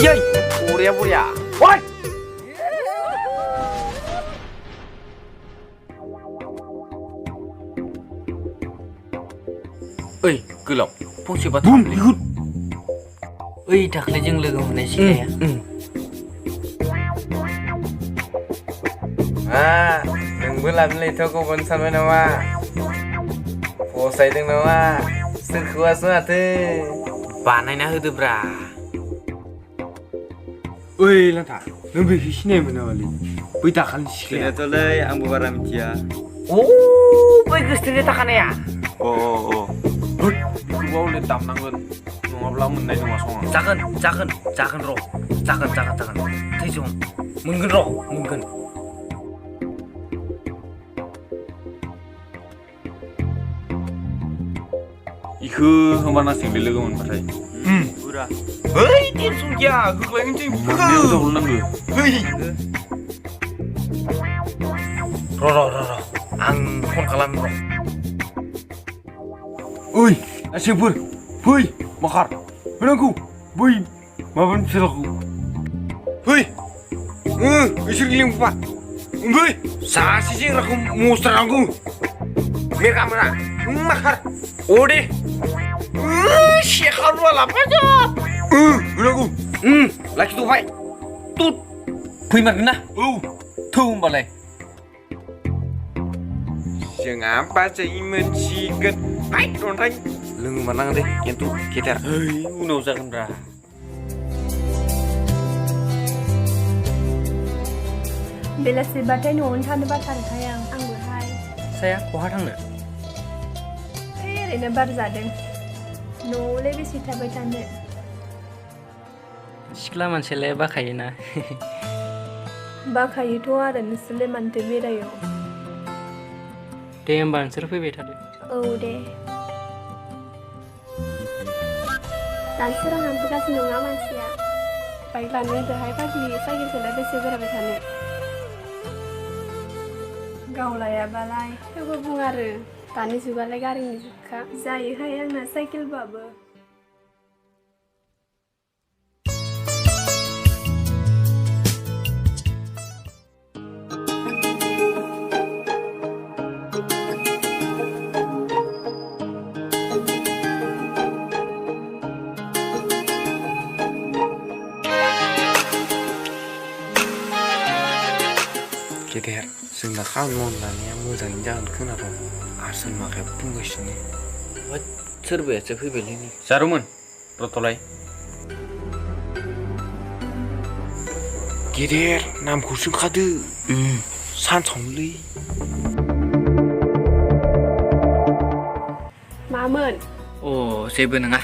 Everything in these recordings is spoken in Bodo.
Yey, buria. Woi. Oi, gelap. Fंसे बाथ्रा ikut. ओइ दाख्लै जों लोगो मोननाय सिख्लाया नोंबो लाबोनोलैथ' गुबुन सानबाय नामा? फसायदों नामा? सोरखौबासो माथो बानायना होदोब्रा। Oi, Lanta, nang beखौ सिनायोमोन नामालै? बै दाखालिनि सिख्लाया. सिनायाथ'लै आंबो बारा मिथिया। बै गोसथोनि थाखानाया। अ Hut, बेखौ बावले दामनांगोन. नङाब्ला मोननाय नङा सङा. जागोन र'. जागोन. थैजों मोनगोन र', मोनगोन. Iku होमबानासिंलै लोगो मोनबाथाय. बुरा। Hei, टेनसन गैया, होख्लायगोन जों बेखौ हरनांगौ. Hei. र'. आं फन खालामो र'. Oi, आसिफोर, फै, माखार. होनांगौ, बै माबानि फिसालाखौ. Hei. Isir लिंबा. बै, सासे सेंग्राखौ मस्त्रानांगौ. मेरगामोना. माखार. अदे. सेखारुवा लाफाजोब. होनांगौ. लाखिथ'बाय. Tut. फैमारगोन ना? औ. थौ होमबालाय. जोंहा बाजै मोनसिगोन. Hai, रन्थाइ. लोङोमा नाङा दे, खिन्थु गेदेर. Hei, उनाव जागोनब्रा. बेलासिबाथाय न'आवनो थानो बाथारोहाय आंबोहाय। साया बहा थांनो? ओरैनो बार जादों। न'आवलाय बेसे थाबाय थानो? सिख्ला मानसियालाय बाखायोना बाखायोथ' आरो नोंसोरलाय मानोथो बेरायो? दे होमबा नोंसोर फैबाय थादो औ दे। दानसोरां हाबबोगासिनो नङा मानसिया। बाइक लानो होदोहाय फाग्लि, साइकेलखौलाय बेसे बेरायबाय थानो? गावलायाबालाय थेवबो बुं आरो दानि जुगालाय गारिनि जुगखा। जायोहाय आंना साइकेलबाबो। गेदेर, जोंना खामानि मावनो लानाया मोजाङैनो जागोन खोनादों। आरसन माखाया बुंगासिनो. सोरबायासो फैबायलै नै. जारुमोन, रथ'लाय. गेदेर, नामखौ सोंखादो. सानसावनोलै. मामोन? अ जेबो नङा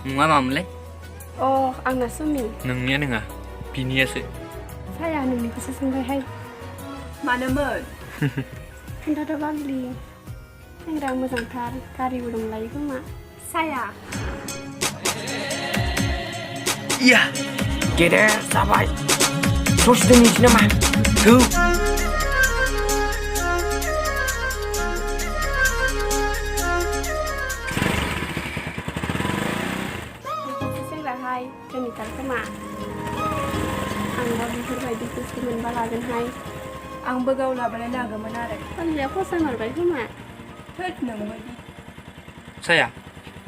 मुङा मामोनलाय? आंना सुमि। नोंनिया नङा बिनियासो साया नोंनिखौसो सोंबायहाय। मानोमोन? खोन्थाथ' बाग्लि, सेंग्रा मोजांथार, गारिबो दंलायो खोमा। साया। इया, गेदेर जाबाय. ससे दोननोसै नामा? थौ. सेंग्राहाय धोनिथार खोमा। आंबा बेफोरबायदिखौसो मोनबा लागोनहाय। आंबो गाव लाबालाय लागोमोन आरो। फाग्लिया फसायमारबाय खोमा। थोद नोंबायदि। साया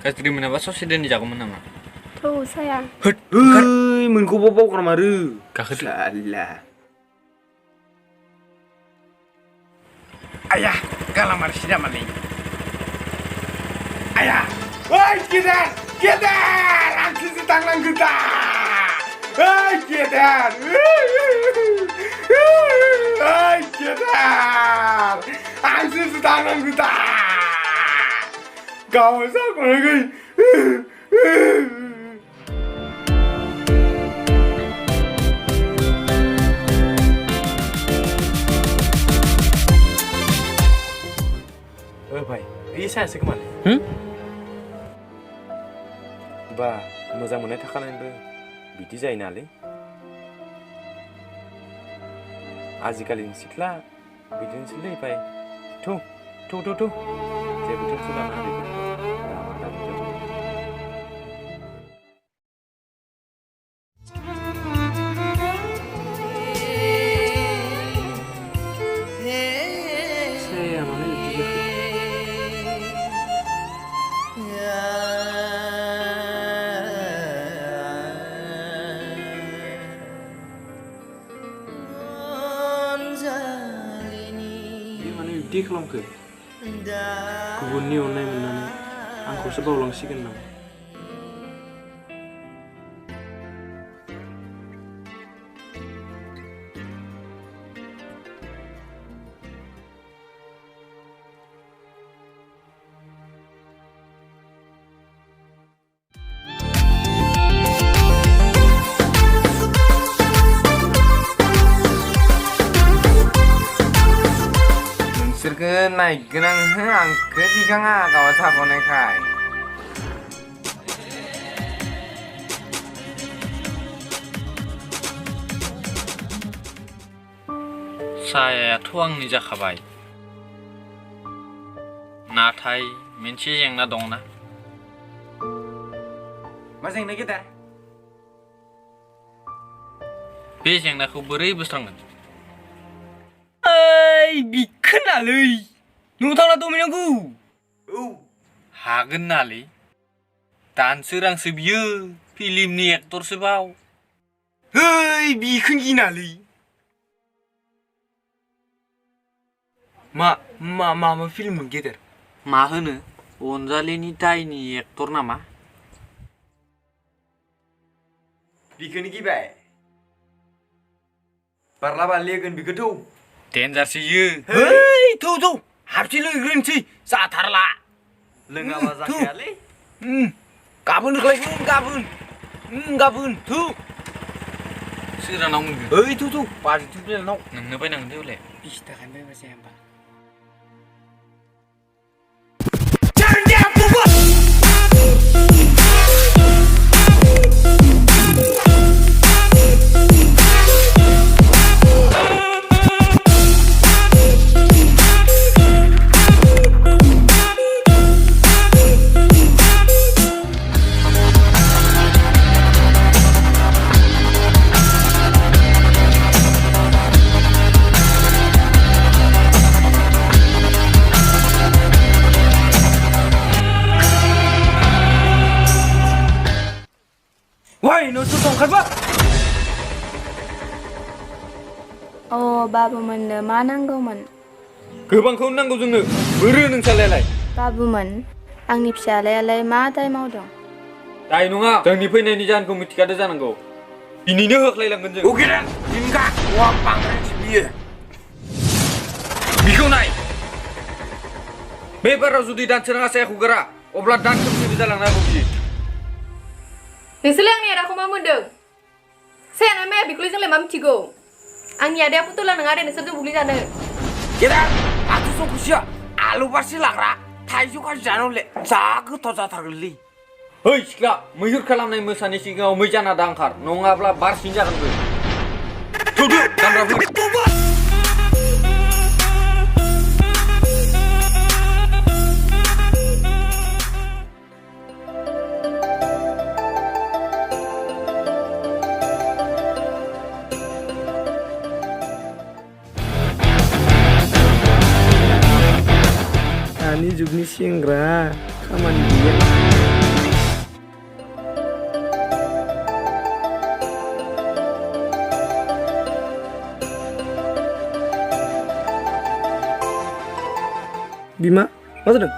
गाज्रि मोनाबा ससे दोननि जागौमोन नामा? थौ साया। Hei, मोनखौबो बावगारमारो. गाखोदो. साला. आया, गालामारसि दामालै. आया. Oi, गेदेर. आंखौसो थांनांगौ दा. Oi, गेदेर. आंखौसो थांनांगौ दा. गावनो जागोन. भाइ, बे सायासो खोमालै. बा, मोजां मोननाय थाखानायबो बिदि जायो नालै. आजिखालिनि सिख्ला बिदिनोसैलै भाइ. थौ. जेबो टेनसन लानाङा बेफोरखौ. बिदि खालामखो गुबुननि अननाय मोननानै आंखौसो बावलांसिगोन नामा नोंसोरखो नायगोन आं आंखो दिखाङा गावा थाबावनायखाय सायाथ' आंनि जाखाबाय नाथाय मोनसे जेंना दंना मा जेंना गेदेर बे जेंनाखौ बोरै बोस्रांगोन बिखोनालै न'आव थांना दंहैनांगौ हागोन नालै दानसो रांसो बियो फिल्मनि एक्टरसो बाव बिखोन गिनालै मा फिल्ममोन गेदेर मा होनो अनजालिनि दायनि एक्टर नामा बिखोनो गिबाय बारला बारलि होगोन बिखौथ' डेन्जारसो इयो थौ हाबसि लोंग्रोनोसै जाथारला लोङाबा जाखायालै गाबोन होख्लायगोन गाबोन थौ सोरानाव मोनगोन थौ बाजै बेनाव नोंनो बायनांगोन दे हले 20 थाखानि बायबा जाया होमबा बाबुमोननो मा नांगौमोन गोबांखौनो नांगौ जोंनो बोरो नोंसालायलाय बाबुमोन आंनि फिसालायालाय मा दाय मावदों दाय नङा जोंनि फैनायनि जाहोनखौ मिथिखादो जानांगौ दिनैनो होख्लायलांगोन जों बिखौ नाय बे बाराव जुदि दानसोराङा सायाखौ गारा अब्ला दान खोमसिबो जालांनो हागौ बियो नोंसोरलाय आंनि आदाखौ मा मोनदों सायाना माया बेखौलाय जोंलाय मा मिथिगौ आंनि आदाया फुथुला नङा दे नोंसोरजों बुग्लि जानो गेदेर माथो सौखोसिया आलु बारसि लाग्रा थाइजौ खाजि जानांगौलै जा गोथाव जाथारगोनलै ओइ सिख्ला मैहुर खालामनाय मोसानि सिगाङाव मै जाना दा ओंखार नङाब्ला बारसिन जागोनबो थौदो दामग्राफोर दानि जुगनि सेंग्रा खामानि गैया बिमा मा जादों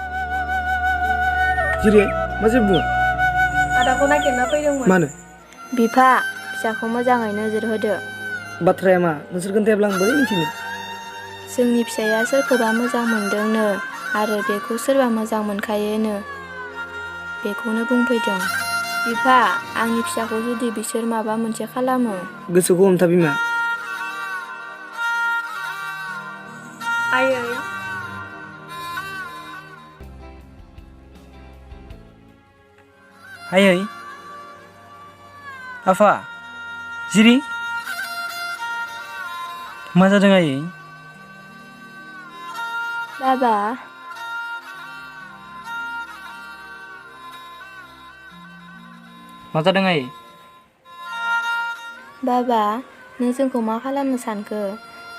जिरि मा जेबो बुङा आदाखौ नागिरना फैदोंमोन मानो बिफा फिसाखौ मोजाङै नोजोर होदो बाथ्राया मा नोंसोर खोन्थायाब्ला आं बोरै मिथिनो जोंनि फिसाया सोरखौबा मोजां मोनदोंनो आरो बेखौ सोरबा मोजां मोनखायोनो बेखौनो बुंफैदों बिफा आंनि फिसाखौ जुदि बिसोर माबा मोनसे खालामो गोसोखौ हमथा बिमा आयै आयै आफा जिरि मा जादों आयै बाबा मा जादों आयै बाबा नों जोंखौ मा खालामनो सानखो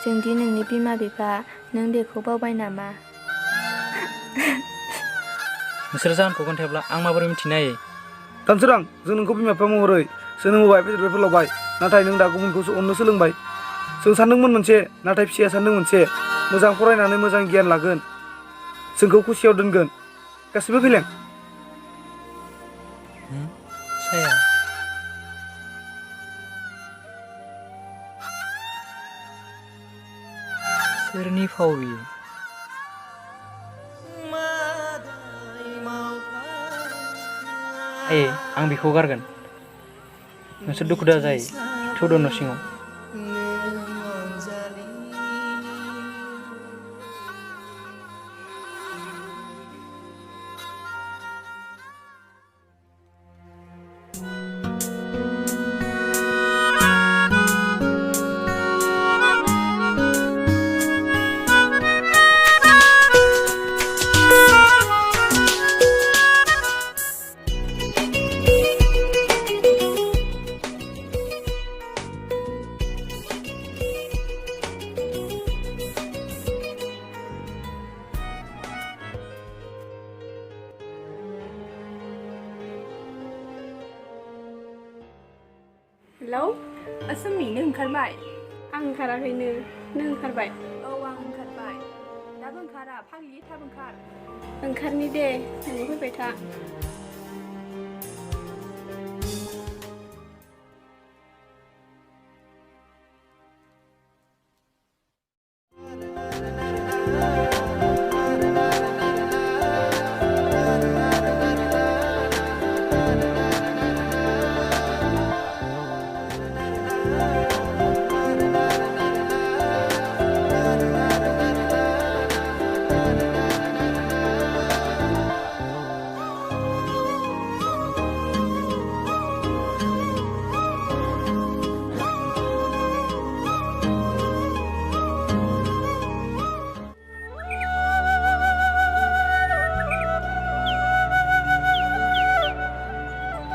जोंदि नोंनि बिमा बिफा नों बेखौ बावबाय नामा नोंसोर जाहोनखौ खोन्थायाब्ला आं माबोरै मिथिनो आयै दानसोरां जों नोंखौ बिमा बिफा महरै जोनोम होबाय फेदेरबाय फोलावबाय नाथाय नों दा गुबुनखौसो अननो सोलोंबाय जों सानदोंमोन मोनसे नाथाय फिसाया सानदों मोनसे मोजां फरायनानै मोजां गियान लागोन जोंखौ खुसियाव दोनगोन गासिबो फैलें साया सोरनि फाव बियो आं बेखौ गारगोन नोंसोर दुखु दा जायो थौदो न' सिङाव हेलौ आसोमनि नों ओंखारबाय आं ओंखाराखैनो नों ओंखारबाय औ आं ओंखारबाय दाबो ओंखारा फाग्लि थाब ओंखार ओंखारनि दे नोंबो फैबाय था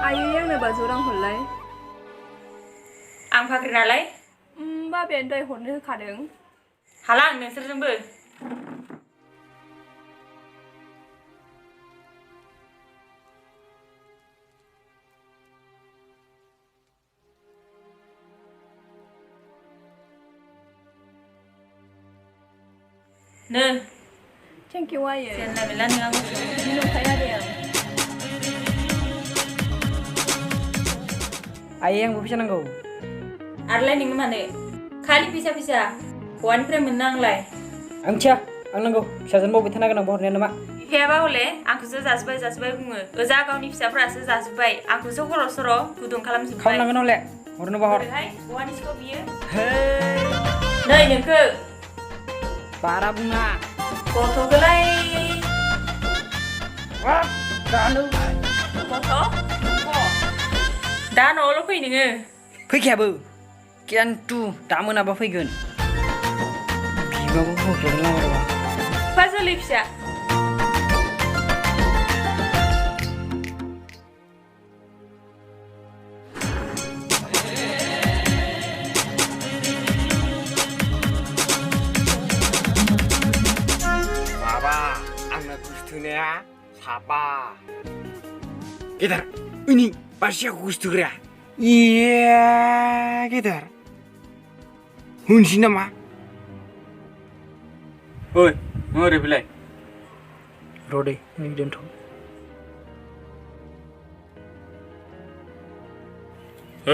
आयै आंनो 500 रां हरलाय आं फाख्रि नालाय बाबायानो दहाय हरनो होखादों हाला आं नोंसोरजोंबो नो थेंक इउ आयै जेनला मेला नों आंखौ बिदि नंखाया दे आं आयै आंबो फैसा नांगौ आरलाय नोङो मानो खालि फैसा फैसा हौवानिफ्राय मोननो आंलाय आं मिथिया आं नांगौ फिसाजोन मावबाय थानांगोन आंबो हरनाया नामा बिफायाबा हले आंखौसो जाजोब्बाय बुङो ओजा गावनि फिसाफोरासो जाजोब्बाय आंखौसो खर' सर' गुदुं खालामजोब्बाय खालामनांगोन हले हरनोबा हर ओरैहाय हौवानि सिखौ बियो नै नोंखो बारा बुङा गथ'खौलाय गथ' दा न'आवल' फै नोङो फैखायाबो किन्तु दा मोनाबा फैगोन बिबाबो हरनो लामा फाजोलै फिसा माबा आंना गुस्थुनाया साबा गेदेर उनि बासिया गुस्थुग्राया इया गेदेर होनसै नामा ओइ नों ओरै फैलाय र' दे नै दोनथ'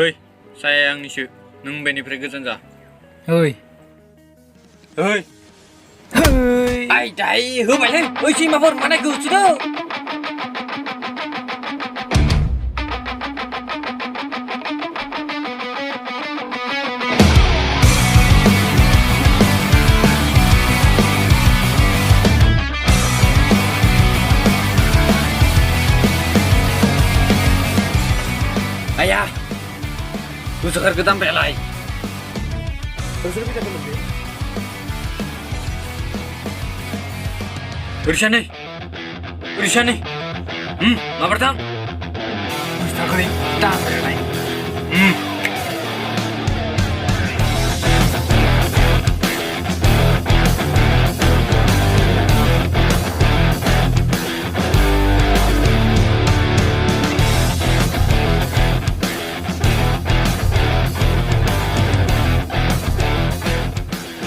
ओइ साया आंनिसो नों बेनिफ्राय गोजान जा ओइ ओइ आइ दाय होबायलै ओइ सैमाफोर माने गोसोदो ayah lu segar ketam pelai urusan nih ngabar tam गुस्थुग्राया दाम pelai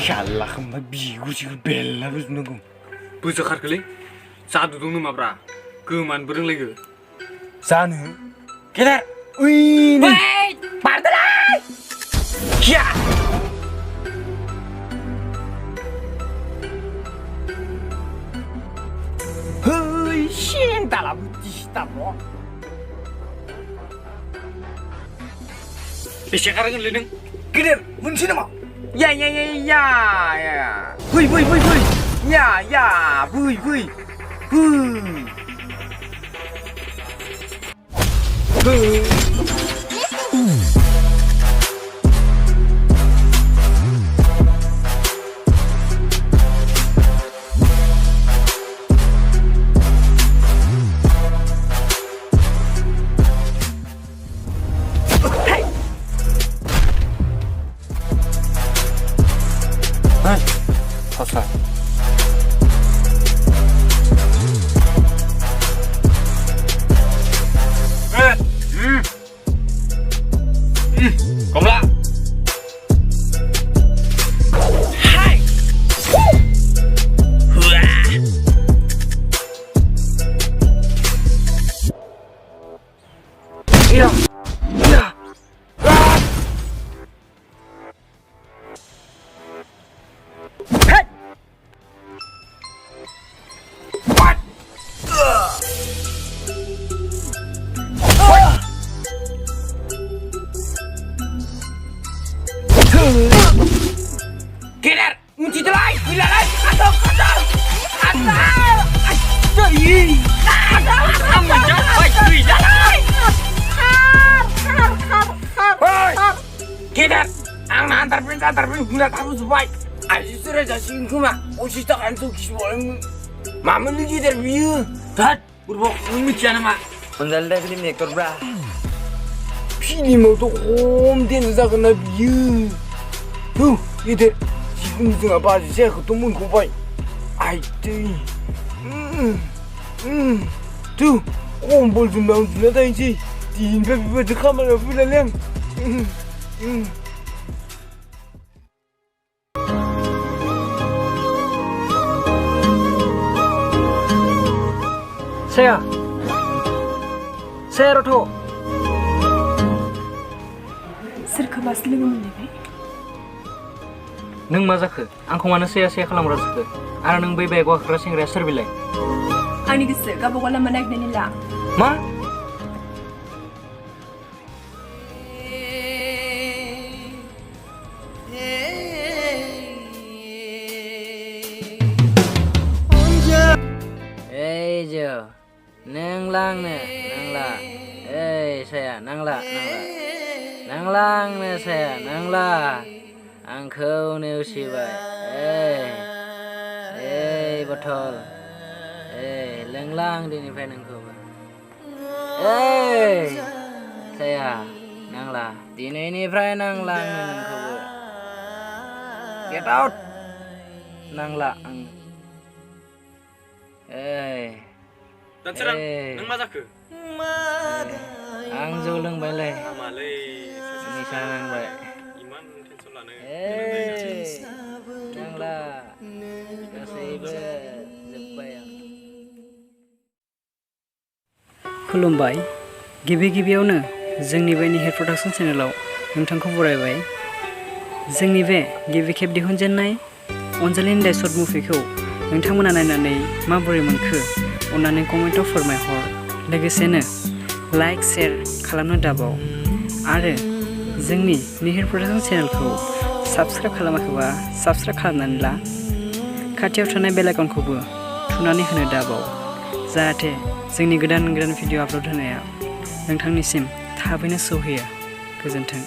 Shalah kembar bigu sih bela lu nunggu. बोजाखारखोलै जादु दं नामाब्रा गोमानोबो रोंलायगो Sana. Kita. Wih. Wait! Partelan! Ya! Hei, cinta lah butista bro. बेसेखारगोन लै नों Gider, munci nama. Ya. Hui. Ya. Hui. Pasal. Komla Hai. Iya Gider, munci telai. Bilalai. Atau. Gider, ang antar pin gula tahu sebaik. Asyik sudah jasing kuma. Osis tak antuk kisah. Mama lu gider biu. Tat Berbok Mikian mak Mandal dah film ni aktor bra Film tu home dia nak kena biu. Tu, gider. Jigun tengah baju saya ketemu kau baik. Ai tu. Tu, kumpul sembang sudah dah ini. Tinggal beberapa kamera bulan yang. Saya Roto. सोरखौबासो लोगो मोनलायबाय नों मा जाखो आंखौ मानो सेया खालामग्रा जाखो आरो नों बै बाइकआव गाखोग्रा सेंग्राया सोर बिलाय आंनि गोसो गावबागाव लामा नागिरनानै ला मा Jo nanglang saya nangla saya nangla angkau neusibai botol lenglang dinifai nangkau saya nangla dinifai nanglang nangkau get out nangla Dan serang, nang ma जाखो आं जौ लोंबायलै हामालै निसा नांबाय इमान टेनसन लानो नांला गासैबो जोब्बाय आं खुलुमबाय गिबियावनो जोंनि बे निहिर प्रडाक्शन चेनेलाव नोंथांखौ बरायबाय जोंनि बे गिबि खेब दिहुनजेननाय अनजालिनि दाय शर्ट मुभिखौ नोंथांमोना नायनानै माबोरै मोनखो अन्नानै कमेन्टआव फोरमायहर लोगोसेनो लाइक शेयार खालामनो दाबाव आरो जोंनि निहिर प्रडाक्शन चेनेलखौ साबस्क्राइब खालामाखैबा साबस्क्राइब खालामनानै ला खाथियाव थानाय बेल आइकनखौबो थुनानै होनो दाबाव जाहाथे जोंनि गोदान भिडिअ आपल'ड होनाया नोंथांनिसिम थाबैनो सौहैयो गोजोन्थों